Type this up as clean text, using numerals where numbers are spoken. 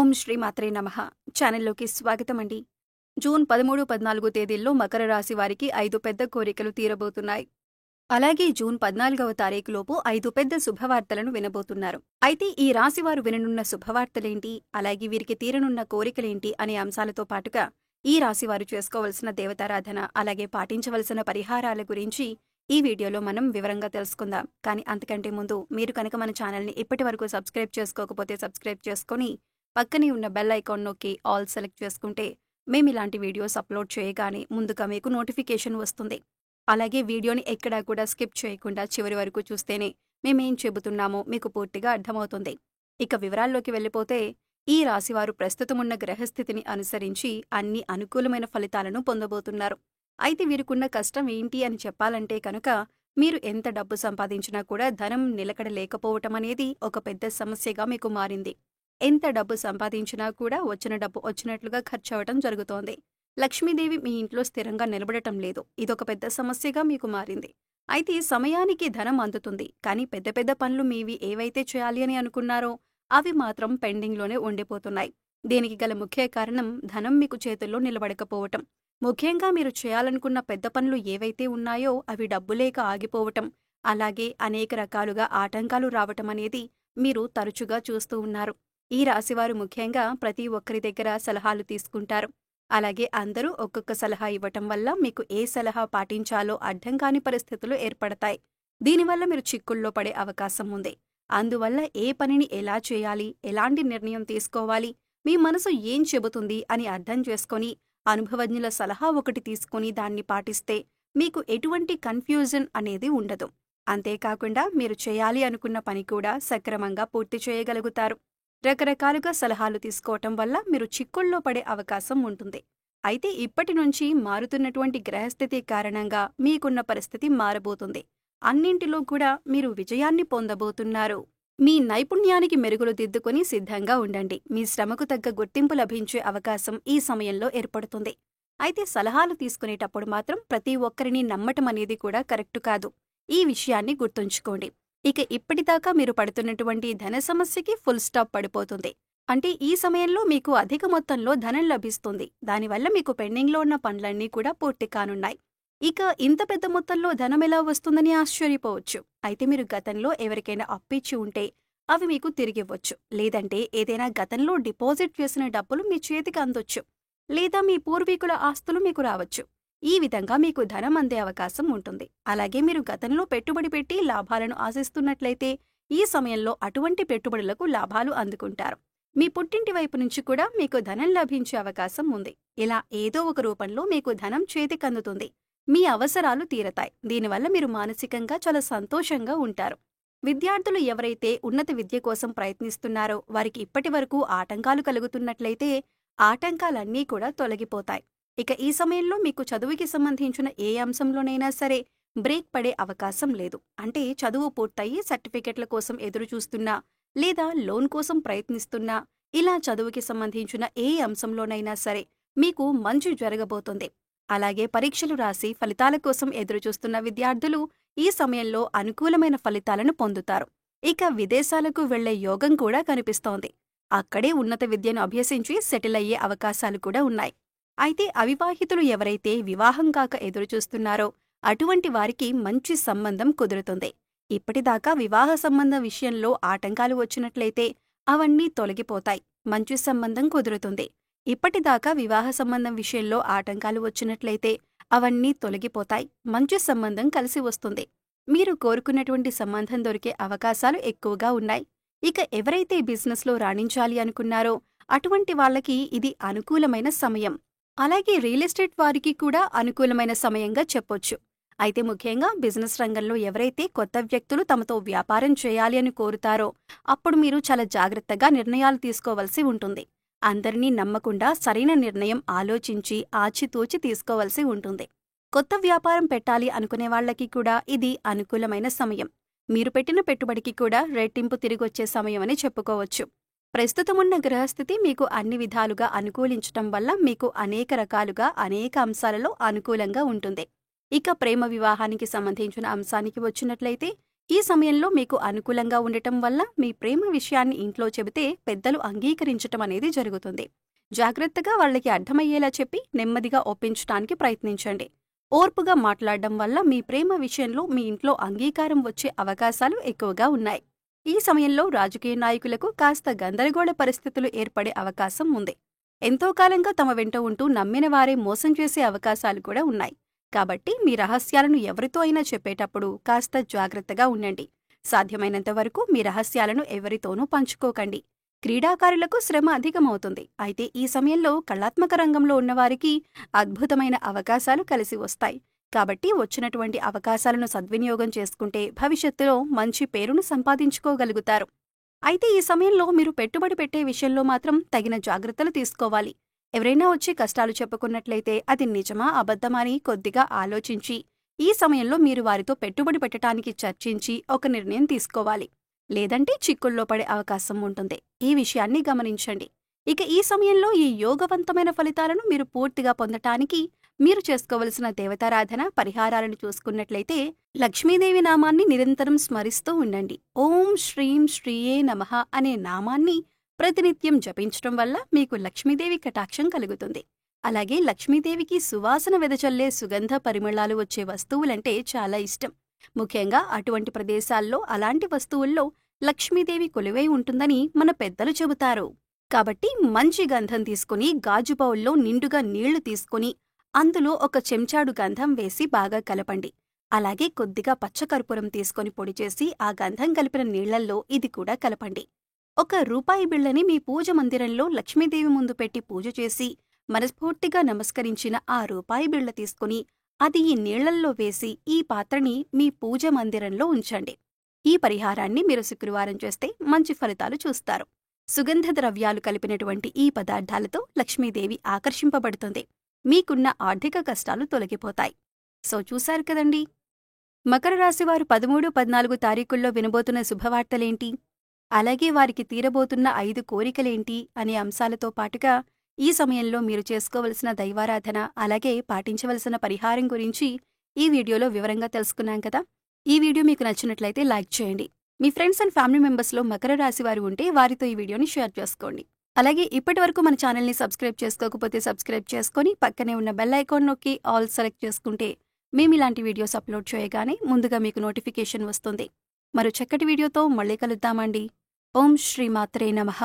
ఓం శ్రీ మాత్రే నమః. ఛానల్లోకి స్వాగతమండి. జూన్ 13, 14 తేదీల్లో మకర రాశి వారికి 5 పెద్ద కోరికలు తీరబోతున్నాయి. అలాగే జూన్ 14వ తారీఖులోపు 5 పెద్ద శుభవార్తలను వినబోతున్నారు. అయితే ఈ రాశివారు విననున్న శుభవార్తలేంటి, అలాగే వీరికి తీరనున్న కోరికలేంటి అనే అంశాలతో పాటుగా ఈ రాశివారు చేసుకోవలసిన దేవతారాధన, అలాగే పాటించవలసిన పరిహారాల గురించి ఈ వీడియోలో మనం వివరంగా తెలుసుకుందాం. కానీ అంతకంటే ముందు మీరు కనుక మన ఛానల్ని ఇప్పటివరకు సబ్స్క్రైబ్ చేసుకోకపోతే సబ్స్క్రైబ్ చేసుకొని పక్కనే ఉన్న బెల్ ఐకాన్ నొక్కి ఆల్ సెలెక్ట్ చేసుకుంటే మేమిలాంటి వీడియోస్ అప్లోడ్ చేయగానే ముందుగా మీకు నోటిఫికేషన్ వస్తుంది. అలాగే వీడియోని ఎక్కడా కూడా స్కిప్ చేయకుండా చివరి వరకు చూస్తేనే మేమేం చెబుతున్నామో మీకు పూర్తిగా అర్థమవుతుంది. ఇక వివరాల్లోకి వెళ్ళిపోతే ఈ రాశివారు ప్రస్తుతమున్న గ్రహస్థితిని అనుసరించి అన్ని అనుకూలమైన ఫలితాలను పొందబోతున్నారు. అయితే వీరికున్న కష్టం ఏంటి అని చెప్పాలంటే కనుక మీరు ఎంత డబ్బు సంపాదించినా కూడా ధనం నిలకడ లేకపోవటం అనేది ఒక పెద్ద సమస్యగా మీకు మారింది. ఎంత డబ్బు సంపాదించినా కూడా వచ్చిన డబ్బు వచ్చినట్లుగా ఖర్చవటం జరుగుతోంది. లక్ష్మీదేవి మీ ఇంట్లో స్థిరంగా నిలబడటం లేదు. ఇదొక పెద్ద సమస్యగా మీకు మారింది. అయితే సమయానికి ధనం అందుతుంది, కానీ పెద్ద పెద్ద పనులు మీవి ఏవైతే చేయాలి అని అనుకున్నారో అవి మాత్రం పెండింగ్లోనే ఉండిపోతున్నాయి. దీనికి గల ముఖ్య కారణం ధనం మీకు చేతుల్లో నిలబడకపోవటం. ముఖ్యంగా మీరు చేయాలనుకున్న పెద్ద పనులు ఏవైతే ఉన్నాయో అవి డబ్బులేక ఆగిపోవటం, అలాగే అనేక రకాలుగా ఆటంకాలు రావటం అనేది మీరు తరచుగా చూస్తూ ఉన్నారు. ఈ రాశివారు ముఖ్యంగా ప్రతి ఒక్కరి దగ్గర సలహాలు తీసుకుంటారు. అలాగే అందరూ ఒక్కొక్క సలహా ఇవ్వటం వల్ల మీకు ఏ సలహా పాటించాలో అర్థం కాని పరిస్థితులు ఏర్పడతాయి. దీనివల్ల మీరు చిక్కుల్లో పడే అవకాశం ఉంది. అందువల్ల ఏ పనిని ఎలా చేయాలి, ఎలాంటి నిర్ణయం తీసుకోవాలి, మీ మనసు ఏం చెబుతుంది అని అర్థం చేసుకొని అనుభవజ్ఞుల సలహా ఒకటి తీసుకుని దాన్ని పాటిస్తే మీకు ఎటువంటి కన్ఫ్యూజన్ అనేది ఉండదు. అంతేకాకుండా మీరు చేయాలి అనుకున్న పని కూడా సక్రమంగా పూర్తి చేయగలుగుతారు. రకరకాలుగా సలహాలు తీసుకోవటం వల్ల మీరు చిక్కుల్లో పడే అవకాశం ఉంటుంది. అయితే ఇప్పటి నుంచి మారుతున్నటువంటి గ్రహస్థితి కారణంగా మీకున్న పరిస్థితి మారబోతుంది. అన్నింటిలో కూడా మీరు విజయాన్ని పొందబోతున్నారు. మీ నైపుణ్యానికి మెరుగులు దిద్దుకొని సిద్ధంగా ఉండండి. మీ శ్రమకు తగ్గ గుర్తింపు లభించే అవకాశం ఈ సమయంలో ఏర్పడుతుంది. అయితే సలహాలు తీసుకునేటప్పుడు మాత్రం ప్రతి ఒక్కరిని నమ్మటం అనేది కూడా కరెక్టు కాదు. ఈ విషయాన్ని గుర్తుంచుకోండి. ఇక ఇప్పటిదాకా మీరు పడుతున్నటువంటి ధన సమస్యకి ఫుల్ స్టాప్ పడిపోతుంది. అంటే ఈ సమయంలో మీకు అధిక మొత్తంలో ధనం లభిస్తుంది. దానివల్ల మీకు పెండింగ్లో ఉన్న పనులన్నీ కూడా పూర్తి కానున్నాయి. ఇక ఇంత పెద్ద మొత్తంలో ధనం ఎలా వస్తుందని ఆశ్చర్యపోవచ్చు. అయితే మీరు గతంలో ఎవరికైనా అప్పిచ్చి ఉంటే అవి మీకు తిరిగివ్వచ్చు. లేదంటే ఏదైనా గతంలో డిపాజిట్ చేసిన డబ్బులు మీ చేతికి అందొచ్చు. లేదా మీ పూర్వీకుల ఆస్తులు మీకు రావచ్చు. ఈ విధంగా మీకు ధనం అందే అవకాశం ఉంటుంది. అలాగే మీరు గతంలో పెట్టుబడి పెట్టి లాభాలను ఆశిస్తున్నట్లయితే ఈ సమయంలో అటువంటి పెట్టుబడులకు లాభాలు అందుకుంటారు. మీ పుట్టింటి వైపు నుంచి కూడా మీకు ధనం లభించే అవకాశం ఉంది. ఇలా ఏదో ఒక రూపంలో మీకు ధనం చేతికందుతుంది. మీ అవసరాలు తీరతాయి. దీనివల్ల మీరు మానసికంగా చాలా సంతోషంగా ఉంటారు. విద్యార్థులు ఎవరైతే ఉన్నత విద్య కోసం ప్రయత్నిస్తున్నారో వారికి ఇప్పటి వరకు ఆటంకాలు కలుగుతున్నట్లయితే ఆటంకాలన్నీ కూడా తొలగిపోతాయి. ఇక ఈ సమయంలో మీకు చదువుకి సంబంధించిన ఏ అంశంలోనైనా సరే బ్రేక్ పడే అవకాశం లేదు. అంటే చదువు పూర్తయి సర్టిఫికెట్ల కోసం ఎదురుచూస్తున్నా, లేదా లోన్ కోసం ప్రయత్నిస్తున్నా, ఇలా చదువుకి సంబంధించిన ఏ అంశంలోనైనా సరే మీకు మంచి జరగబోతుంది. అలాగే పరీక్షలు రాసి ఫలితాల కోసం ఎదురుచూస్తున్న విద్యార్థులు ఈ సమయంలో అనుకూలమైన ఫలితాలను పొందుతారు. ఇక విదేశాలకు వెళ్లే యోగం కూడా కనిపిస్తోంది. అక్కడే ఉన్నత విద్యను అభ్యసించి సెటిల్ అయ్యే అవకాశాలు కూడా ఉన్నాయి. అయితే అవివాహితులు ఎవరైతే వివాహం కాక ఎదురుచూస్తున్నారో అటువంటి వారికి మంచి సంబంధం కుదురుతుంది. ఇప్పటిదాకా వివాహ సంబంధం విషయంలో ఆటంకాలు వచ్చినట్లయితే అవన్నీ తొలగిపోతాయి. మంచి సంబంధం కుదురుతుంది. ఇప్పటిదాకా వివాహ సంబంధం విషయంలో ఆటంకాలు వచ్చినట్లయితే అవన్నీ తొలగిపోతాయి. మంచి సంబంధం కలిసి వస్తుంది. మీరు కోరుకున్నటువంటి సంబంధం దొరికే అవకాశాలు ఎక్కువగా ఉన్నాయి. ఇక ఎవరైతే బిజినెస్లో రాణించాలి అనుకున్నారో అటువంటి వాళ్ళకి ఇది అనుకూలమైన సమయం. అలాగే రియల్ ఎస్టేట్ వారికి కూడా అనుకూలమైన సమయంగా చెప్పొచ్చు. అయితే ముఖ్యంగా బిజినెస్ రంగంలో ఎవరైతే కొత్త వ్యక్తులు తమతో వ్యాపారం చేయాలి అని కోరుతారో అప్పుడు మీరు చాలా జాగ్రత్తగా నిర్ణయాలు తీసుకోవలసి ఉంటుంది. అందరినీ నమ్మకుండా సరైన నిర్ణయం ఆలోచించి ఆచితూచి తీసుకోవలసి ఉంటుంది. కొత్త వ్యాపారం పెట్టాలి అనుకునే వాళ్లకి కూడా ఇది అనుకూలమైన సమయం. మీరు పెట్టిన పెట్టుబడికి కూడా రెట్టింపు తిరిగొచ్చే సమయమని చెప్పుకోవచ్చు. ప్రస్తుతమున్న గ్రహస్థితి మీకు అన్ని విధాలుగా అనుకూలించటం వల్ల మీకు అనేక రకాలుగా అనేక అంశాలలో అనుకూలంగా ఉంటుంది. ఇక ప్రేమ వివాహానికి సంబంధించిన అంశానికి వచ్చినట్లయితే ఈ సమయంలో మీకు అనుకూలంగా ఉండటం వల్ల మీ ప్రేమ విషయాన్ని ఇంట్లో చెబితే పెద్దలు అంగీకరించటం అనేది జరుగుతుంది. జాగ్రత్తగా వాళ్ళకి అర్థమయ్యేలా చెప్పి నెమ్మదిగా ఒప్పించటానికి ప్రయత్నించండి. ఓర్పుగా మాట్లాడడం వల్ల మీ ప్రేమ విషయంలో మీ ఇంట్లో అంగీకారం వచ్చే అవకాశాలు ఎక్కువగా ఉన్నాయి. ఈ సమయంలో రాజకీయ నాయకులకు కాస్త గందరగోళ పరిస్థితులు ఏర్పడే అవకాశం ఉంది. ఎంతో కాలంగా తమ వెంట ఉంటూ నమ్మిన వారే మోసం చేసే అవకాశాలు కూడా ఉన్నాయి. కాబట్టి మీ రహస్యాలను ఎవరితో అయినా చెప్పేటప్పుడు కాస్త జాగ్రత్తగా ఉండండి. సాధ్యమైనంత వరకు మీ రహస్యాలను ఎవరితోనూ పంచుకోకండి. క్రీడాకారులకు శ్రమ అధికమవుతుంది. అయితే ఈ సమయంలో కళాత్మక రంగంలో ఉన్నవారికి అద్భుతమైన అవకాశాలు కలిసి వస్తాయి. కాబట్టి వచ్చినటువంటి అవకాశాలను సద్వినియోగం చేసుకుంటే భవిష్యత్తులో మంచి పేరును సంపాదించుకోగలుగుతారు. అయితే ఈ సమయంలో మీరు పెట్టుబడి పెట్టే విషయంలో మాత్రం తగిన జాగ్రత్తలు తీసుకోవాలి. ఎవరైనా వచ్చి కష్టాలు చెప్పుకున్నట్లయితే అది నిజమా అబద్ధమా అని కొద్దిగా ఆలోచించి ఈ సమయంలో మీరు వారితో పెట్టుబడి పెట్టడానికి చర్చించి ఒక నిర్ణయం తీసుకోవాలి. లేదంటే చిక్కుల్లో పడే అవకాశం ఉంటుంది. ఈ విషయాన్ని గమనించండి. ఇక ఈ సమయంలో ఈ యోగవంతమైన ఫలితాలను మీరు పూర్తిగా పొందటానికి మీరు చేసుకోవలసిన దేవతారాధన పరిహారాలను చూసుకున్నట్లయితే లక్ష్మీదేవి నామాన్ని నిరంతరం స్మరిస్తూ ఉండండి. ఓం శ్రీం శ్రీయే నమః అనే నామాన్ని ప్రతినిత్యం జపించటం వల్ల మీకు లక్ష్మీదేవి కటాక్షం కలుగుతుంది. అలాగే లక్ష్మీదేవికి సువాసన వెదజల్లే సుగంధ పరిమళాలు వచ్చే వస్తువులంటే చాలా ఇష్టం. ముఖ్యంగా అటువంటి ప్రదేశాల్లో అలాంటి వస్తువుల్లో లక్ష్మీదేవి కొలువై ఉంటుందని మన పెద్దలు చెబుతారు. కాబట్టి మంచి గంధం తీసుకుని గాజు బౌల్లో నిండుగా నీళ్లు తీసుకుని అందులో ఒక చెంచాడు గంధం వేసి బాగా కలపండి. అలాగే కొద్దిగా పచ్చకర్పూరం తీసుకొని పొడి చేసి ఆ గంధం కలిపిన నీళ్లల్లో ఇది కూడా కలపండి. ఒక రూపాయి బిళ్ళని మీ పూజ మందిరంలో లక్ష్మీదేవి ముందు పెట్టి పూజ చేసి మనస్ఫూర్తిగా నమస్కరించిన ఆ రూపాయి బిళ్ళ తీసుకుని అది ఈ నీళ్లల్లో వేసి ఈ పాత్రని మీ పూజ మందిరంలో ఉంచండి. ఈ పరిహారాన్ని మీరు శుక్రవారం చేస్తే మంచి ఫలితాలు చూస్తారు. సుగంధ ద్రవ్యాలు కలిపినటువంటి ఈ పదార్థాలతో లక్ష్మీదేవి ఆకర్షింపబడుతుంది. మీకున్న ఆర్థిక కష్టాలు తొలగిపోతాయి. సో చూశారు కదండి. మకర రాశివారు 13, 14 తారీఖుల్లో వినబోతున్న శుభవార్తలేంటి, అలాగే వారికి తీరబోతున్న 5 కోరికలేంటి అనే అంశాలతో పాటుగా ఈ సమయంలో మీరు చేసుకోవలసిన దైవారాధన అలాగే పాటించవలసిన పరిహారం గురించి ఈ వీడియోలో వివరంగా తెలుసుకున్నాం కదా. ఈ వీడియో మీకు నచ్చినట్లయితే లైక్ చేయండి. మీ ఫ్రెండ్స్ అండ్ ఫ్యామిలీ మెంబర్స్లో మకర రాశి వారు ఉంటే వారితో ఈ వీడియోని షేర్ చేసుకోండి. అలాగే ఇప్పటివరకు మన ఛానల్ని సబ్స్క్రైబ్ చేసుకోకపోతే సబ్స్క్రైబ్ చేసుకొని పక్కనే ఉన్న బెల్ ఐకాన్ నొక్కి ఆల్ సెలెక్ట్ చేసుకుంటే మేము ఇలాంటి వీడియోస్ అప్లోడ్ చేయగానే ముందుగా మీకు నోటిఫికేషన్ వస్తుంది. మరో చక్కటి వీడియోతో మళ్ళీ కలుద్దామండి. ఓం శ్రీ మాత్రే నమః.